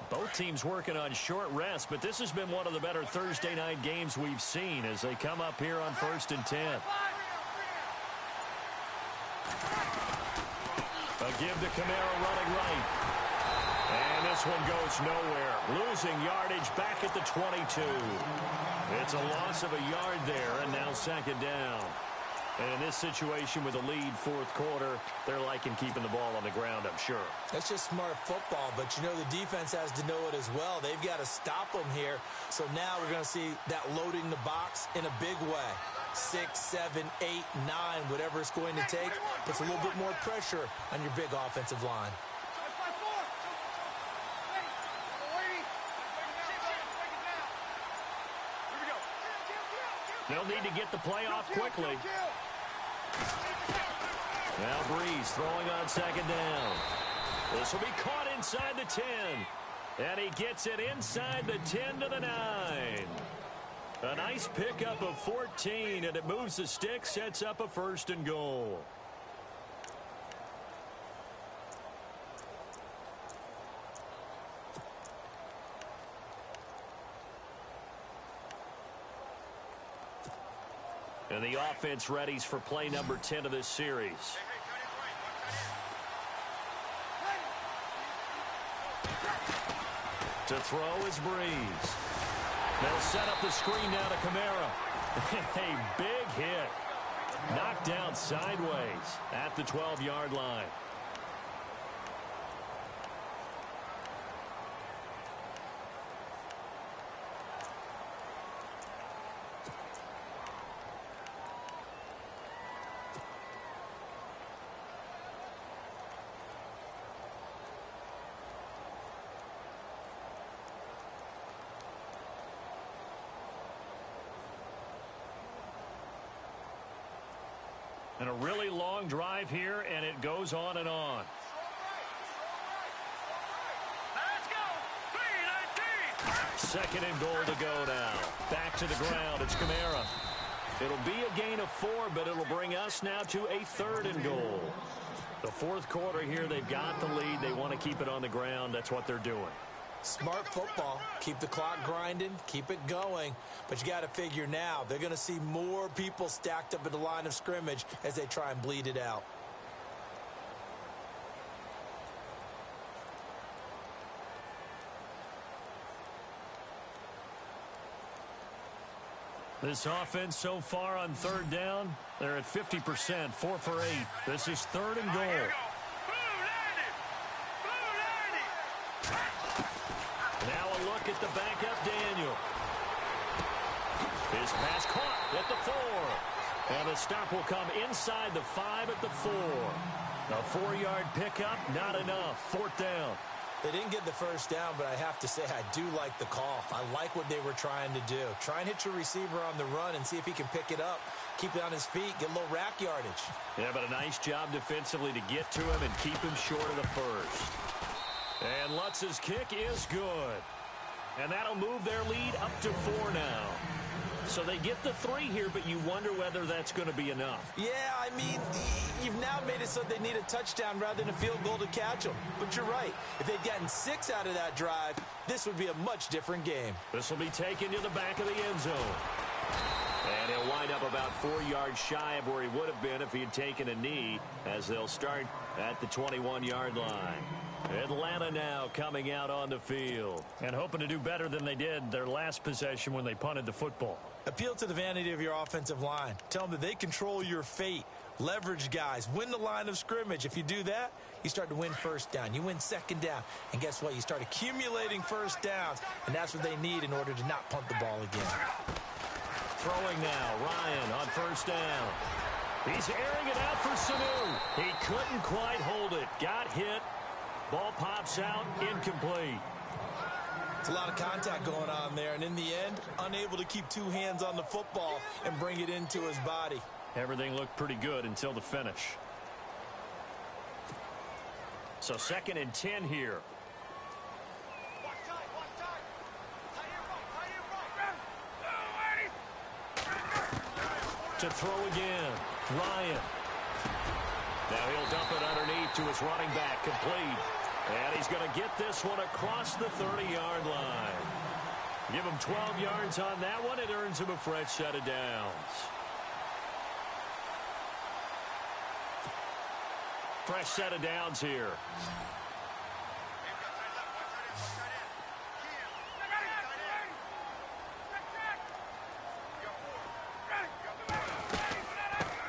Both teams working on short rest, but this has been one of the better Thursday night games we've seen as they come up here on 1st and 10. A give to Kamara running right. And this one goes nowhere. Losing yardage back at the 22. It's a loss of a yard there, and now 2nd down. And in this situation with a lead 4th quarter, they're liking keeping the ball on the ground, I'm sure. That's just smart football, but you know the defense has to know it as well. They've got to stop them here. So now we're going to see that loading the box in a big way. 6, 7, 8, 9, whatever it's going to take, puts a little bit more pressure on your big offensive line. They'll need to get the play off quickly. Now Breeze throwing on 2nd down. This will be caught inside the 10. And he gets it inside the 10 to the 9. A nice pickup of 14, and it moves the stick, sets up a 1st and goal. And the offense readies for play number 10 of this series. To throw is Breeze. They'll set up the screen now to Kamara. A big hit. Knocked down sideways at the 12-yard line. And a really long drive here, and it goes on and on. Let's go. 2nd and goal to go now. Back to the ground. It's Kamara. It'll be a gain of 4, but it'll bring us now to a 3rd and goal. The 4th quarter here, they've got the lead. They want to keep it on the ground. That's what they're doing. Smart football. Keep the clock grinding. Keep it going. But you got to figure now, they're going to see more people stacked up at the line of scrimmage as they try and bleed it out. This offense so far on 3rd down, they're at 50%, 4 for 8. This is 3rd and goal. Now a look at the backup, Daniel. His pass caught at the 4. And the stop will come inside the 5 at the 4. A 4-yard pickup, not enough. 4th down. They didn't get the 1st down, but I have to say I do like the call. I like what they were trying to do. Try and hit your receiver on the run and see if he can pick it up. Keep it on his feet, get a little rack yardage. Yeah, but a nice job defensively to get to him and keep him short of the 1st. And Lutz's kick is good. And that'll move their lead up to 4 now. So they get the 3 here, but you wonder whether that's going to be enough. Yeah, I mean, you've now made it so they need a touchdown rather than a field goal to catch them. But you're right. If they'd gotten 6 out of that drive, this would be a much different game. This will be taken to the back of the end zone. And he'll wind up about 4 yards shy of where he would have been if he had taken a knee, as they'll start at the 21-yard line. Atlanta now coming out on the field and hoping to do better than they did their last possession when they punted the football. Appeal to the vanity of your offensive line. Tell them that they control your fate. Leverage guys. Win the line of scrimmage. If you do that, you start to win first down. You win second down. And guess what? You start accumulating first downs. And that's what they need in order to not punt the ball again. Throwing now. Ryan on first down. He's airing it out for Sanu. He couldn't quite hold it. Got hit. Ball pops out. Incomplete. It's a lot of contact going on there, and in the end, unable to keep 2 hands on the football and bring it into his body. Everything looked pretty good until the finish. So 2nd and 10 here. To throw again. Ryan. Now he'll dump it underneath to his running back. Complete. And he's going to get this one across the 30-yard line. Give him 12 yards on that one. It earns him a fresh set of downs. Fresh set of downs here.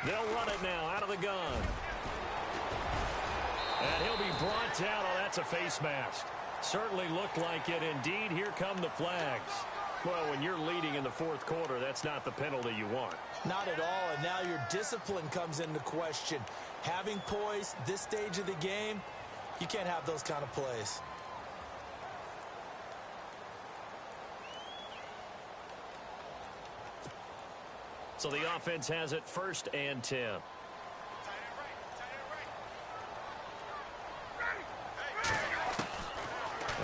They'll run it now out of the gun. And he'll be brought down. Oh, that's a face mask. Certainly looked like it. Indeed, here come the flags. Well, when you're leading in the 4th quarter, that's not the penalty you want. Not at all, and now your discipline comes into question. Having poise this stage of the game, you can't have those kind of plays. So the offense has it 1st and 10.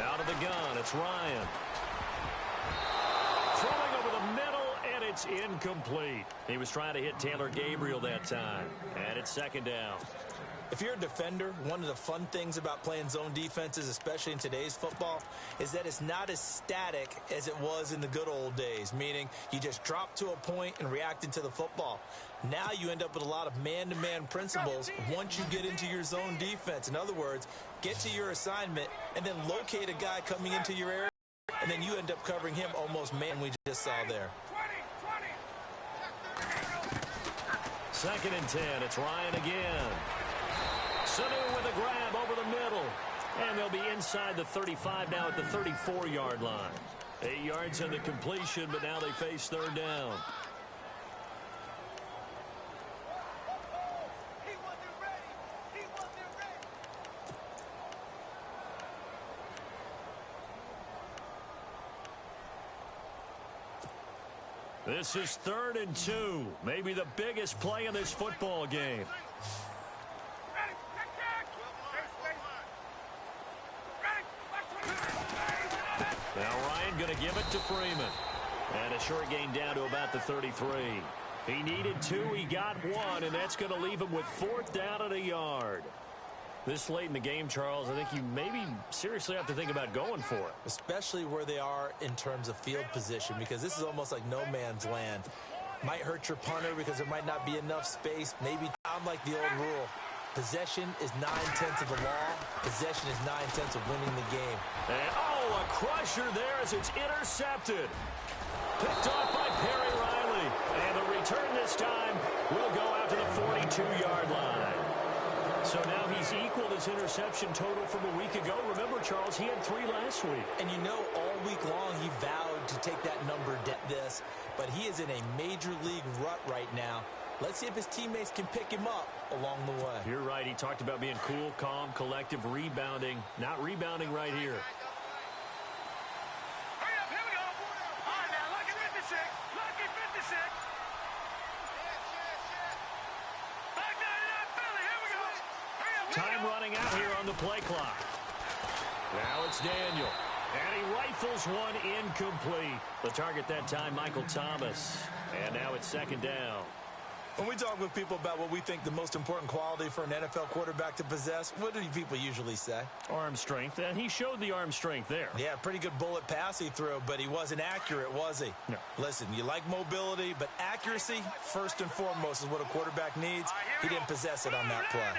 Out of the gun, it's Ryan. Throwing over the middle, and it's incomplete. He was trying to hit Taylor Gabriel that time. And it's 2nd down. If you're a defender, one of the fun things about playing zone defenses, especially in today's football, is that it's not as static as it was in the good old days, meaning you just drop to a point and reacted to the football. Now you end up with a lot of man-to-man principles once you get into your zone defense. In other words, get to your assignment and then locate a guy coming into your area, and then you end up covering him almost man we just saw there. 2nd and 10. It's Ryan again. Sanu with a grab over the middle. And they'll be inside the 35 now at the 34-yard line. 8 yards in the completion, but now they face 3rd down. This is 3rd and 2. Maybe the biggest play in this football game. Now Ryan going to give it to Freeman. And a short gain down to about the 33. He needed 2. He got 1. And that's going to leave him with 4th down at a yard. This late in the game, Charles, I think you maybe seriously have to think about going for it. Especially where they are in terms of field position, because this is almost like no man's land. Might hurt your punter because there might not be enough space. Maybe I'm like the old rule. Possession is 9/10 of the law. Possession is 9/10 of winning the game. And, a crusher there as it's intercepted. Picked off by Perry Riley. And the return this time will go out to the 42-yard line. So now he's equaled his interception total from a week ago. Remember, Charles, he had 3 last week. And you know, all week long he vowed to take that number this, but he is in a major league rut right now. Let's see if his teammates can pick him up along the way. You're right. He talked about being cool, calm, collective, rebounding. Not rebounding right here. Hurry up, here we go. All right, now, lucky 56. Lucky 56. Back 99 Philly, here we go. Hurry up, Time running out here on the play clock. Now it's Daniel. And he rifles one incomplete. The target that time, Michael Thomas. And now it's second down. When we talk with people about what we think the most important quality for an NFL quarterback to possess, what do people usually say? Arm strength, and he showed the arm strength there. Yeah, pretty good bullet pass he threw, but he wasn't accurate, was he? No. Listen, you like mobility, but accuracy, first and foremost, is what a quarterback needs. He didn't possess it on that play.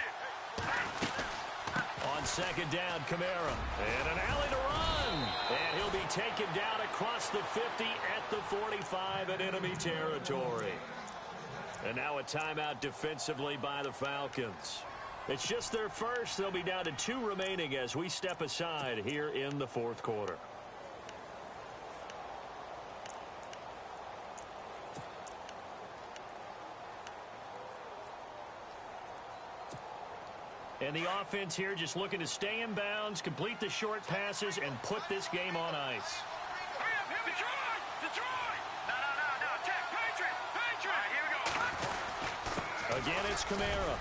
On second down, Kamara. And an alley to run. And he'll be taken down across the 50 at the 45 in enemy territory. And now a timeout defensively by the Falcons. It's just their first. They'll be down to 2 remaining as we step aside here in the fourth quarter. And the offense here just looking to stay in bounds, complete the short passes, and put this game on ice. Again, it's Kamara.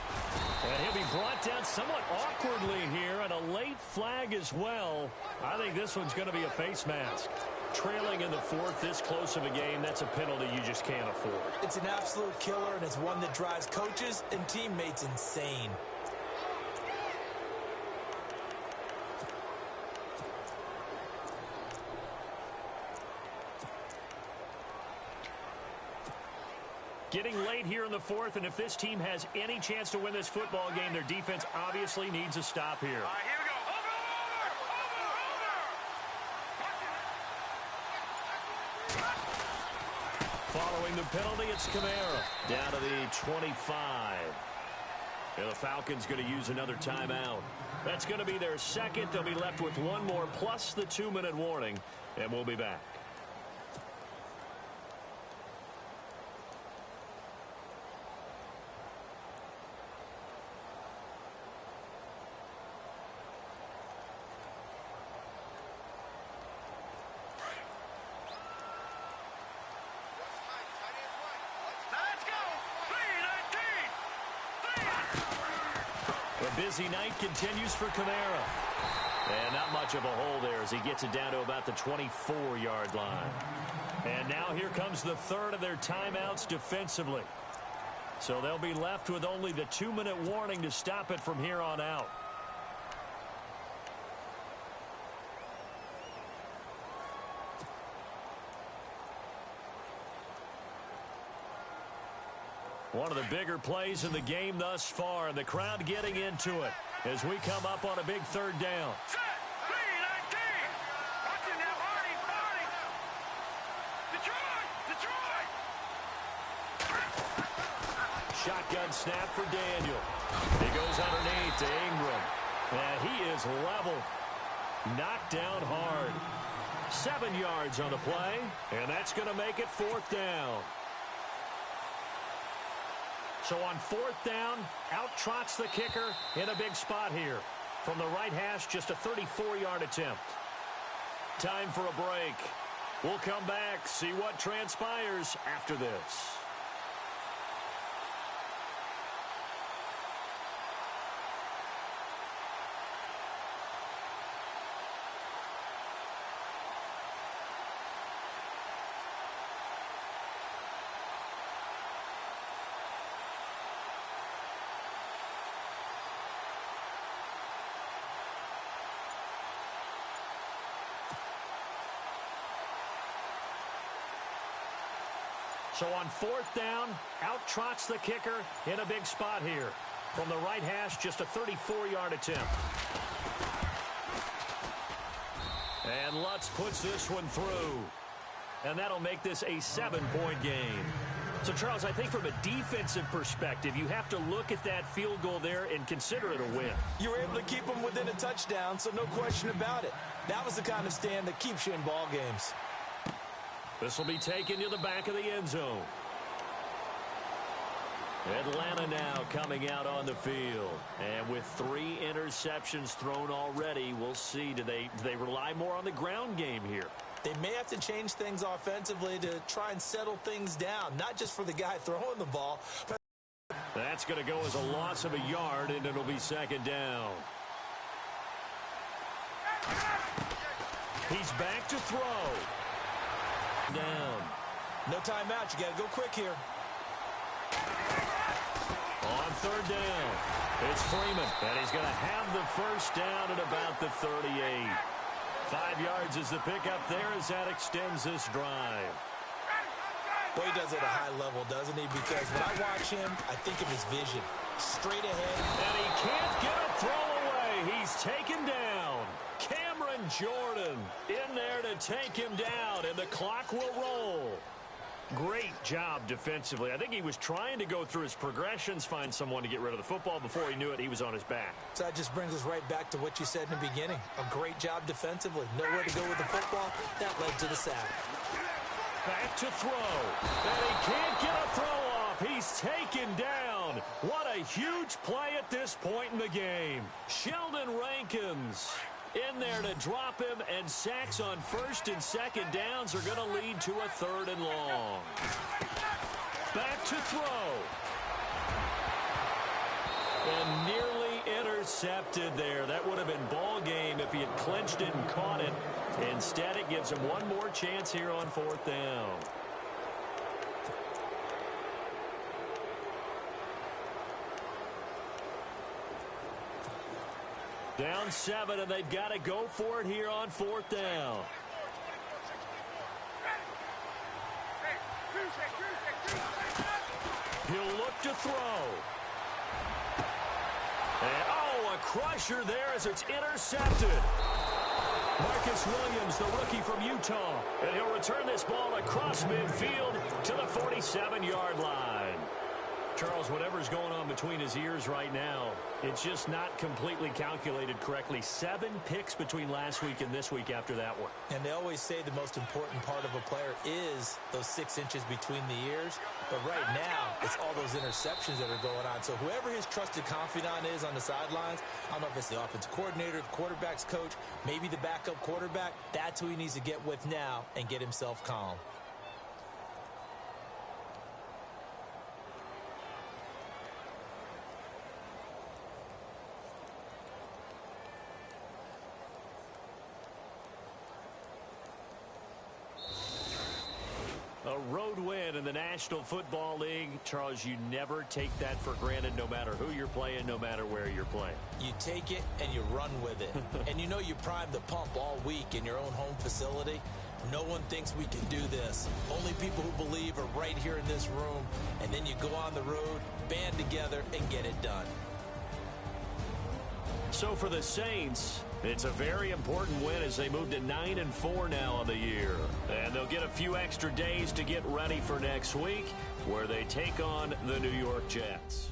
And he'll be brought down somewhat awkwardly here, and a late flag as well. I think this one's going to be a face mask. Trailing in the fourth, this close of a game, that's a penalty you just can't afford. It's an absolute killer, and it's one that drives coaches and teammates insane. Getting late here in the fourth, and if this team has any chance to win this football game, their defense obviously needs a stop here. Here we go. Following the penalty, it's Kamara down to the 25. And the Falcons going to use another timeout. That's going to be their second. They'll be left with one more plus the 2-minute warning, and we'll be back. The busy night continues for Kamara. And not much of a hole there as he gets it down to about the 24-yard line. And now here comes the third of their timeouts defensively. So they'll be left with only the 2-minute warning to stop it from here on out. One of the bigger plays in the game thus far, and the crowd getting into it as we come up on a big third down. Set. 3-19. Watching now, Hardy. Detroit. Shotgun snap for Daniel. He goes underneath to Ingram. And he is leveled. Knocked down hard. 7 yards on the play, and that's going to make it fourth down. So on fourth down, out trots the kicker in a big spot here. From the right hash, just a 34-yard attempt. Time for a break. We'll come back, see what transpires after this. So on fourth down, out trots the kicker in a big spot here. From the right hash, just a 34-yard attempt. And Lutz puts this one through. And that'll make this a 7-point game. So, Charles, I think from a defensive perspective, you have to look at that field goal there and consider it a win. You were able to keep them within a touchdown, so no question about it. That was the kind of stand that keeps you in ball games. This will be taken to the back of the end zone. Atlanta now coming out on the field. And with 3 interceptions thrown already, we'll see. Do they rely more on the ground game here? They may have to change things offensively to try and settle things down, not just for the guy throwing the ball. That's going to go as a loss of a yard, and it'll be second down. He's back to throw. Down. No timeout. You got to go quick here. On third down, it's Freeman, and he's going to have the first down at about the 38. 5 yards is the pickup there as that extends this drive. Boy, he does it at a high level, doesn't he? Because when I watch him, I think of his vision. Straight ahead. And he can't get a throw away. He's taken down. Cameron Jordan in there to take him down, and the clock will roll. Great job defensively. I think he was trying to go through his progressions, find someone to get rid of the football. Before he knew it, he was on his back. So that just brings us right back to what you said in the beginning. A great job defensively. Nowhere to go with the football. That led to the sack. Back to throw. And he can't get a throw off. He's taken down. What a huge play at this point in the game. Sheldon Rankins in there to drop him, and sacks on first and second downs are going to lead to a third and long. Back to throw. And nearly intercepted there. That would have been ball game if he had clinched it and caught it. Instead, it gives him one more chance here on fourth down. Down 7, and they've got to go for it here on fourth down. He'll look to throw. And, oh, a crusher there as it's intercepted. Marcus Williams, the rookie from Utah. And he'll return this ball across midfield to the 47-yard line. Charles, whatever's going on between his ears right now, it's just not completely calculated correctly. 7 picks between last week and this week after that one. And they always say the most important part of a player is those 6 inches between the ears. But right now, it's all those interceptions that are going on. So whoever his trusted confidant is on the sidelines, I don't know if it's the offensive coordinator, the quarterback's coach, maybe the backup quarterback, that's who he needs to get with now and get himself calm. A road win in the National Football League. Charles, you never take that for granted no matter who you're playing, no matter where you're playing. You take it and you run with it. And you know you primed the pump all week in your own home facility. No one thinks we can do this. Only people who believe are right here in this room. And then you go on the road, band together, and get it done. So for the Saints, it's a very important win as they move to 9-4 now on the year. And they'll get a few extra days to get ready for next week, where they take on the New York Jets.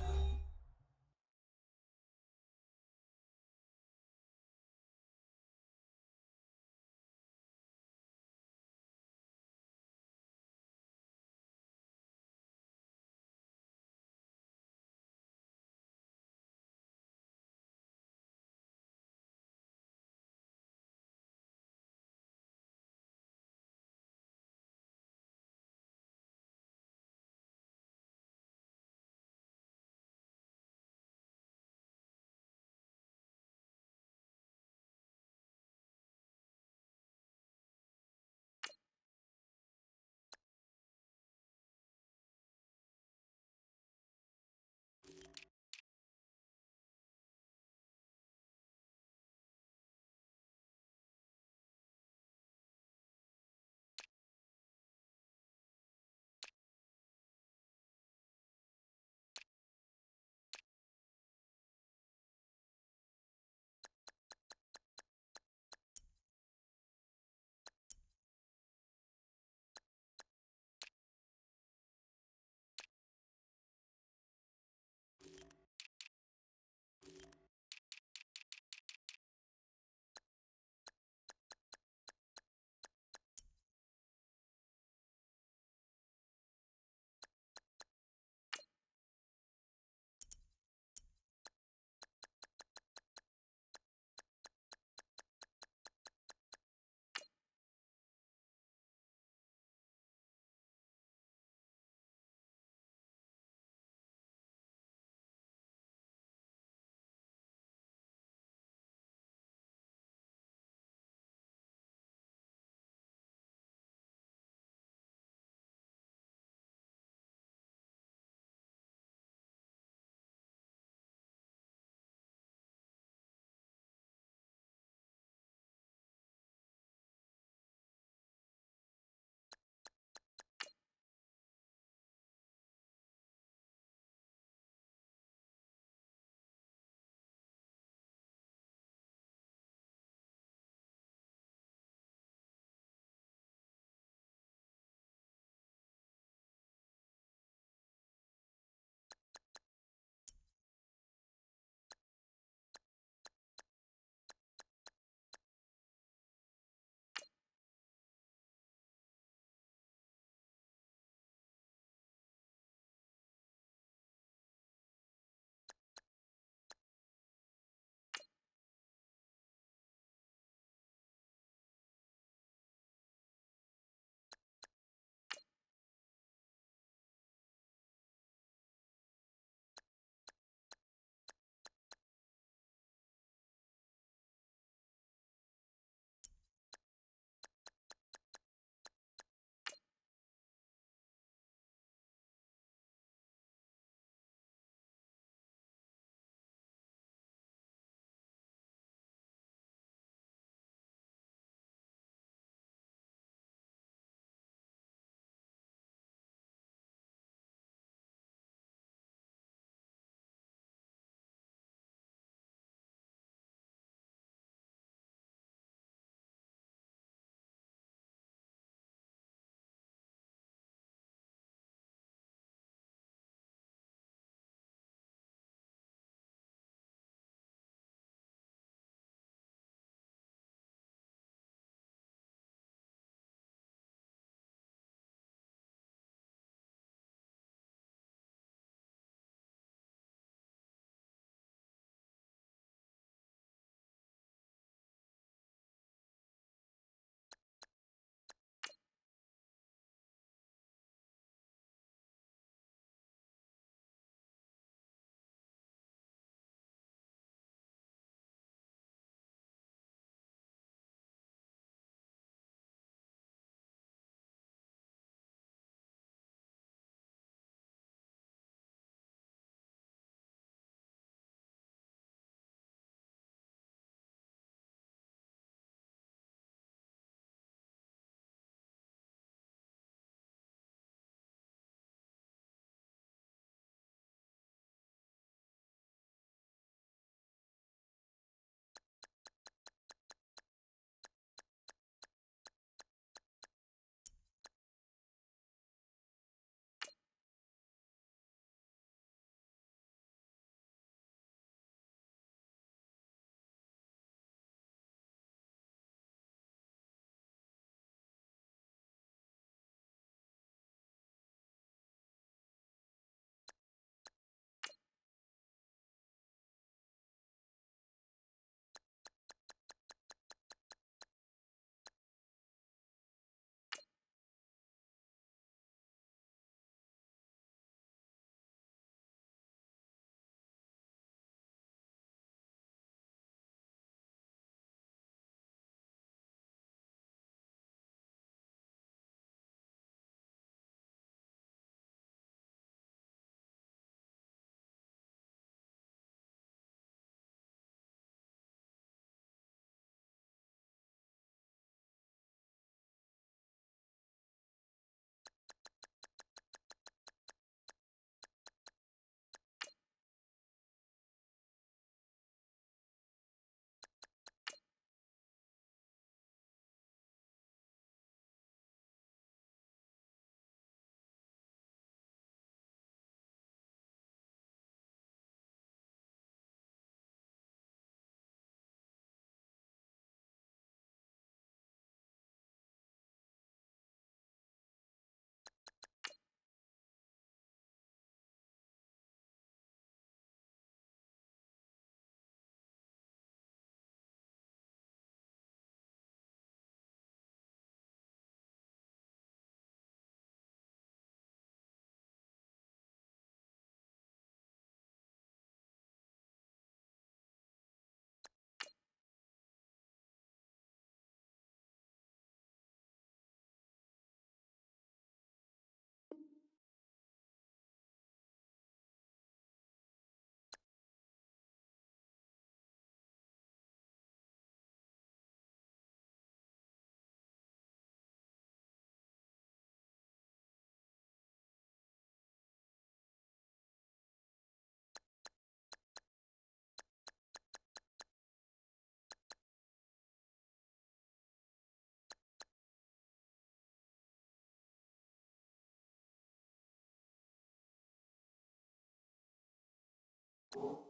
All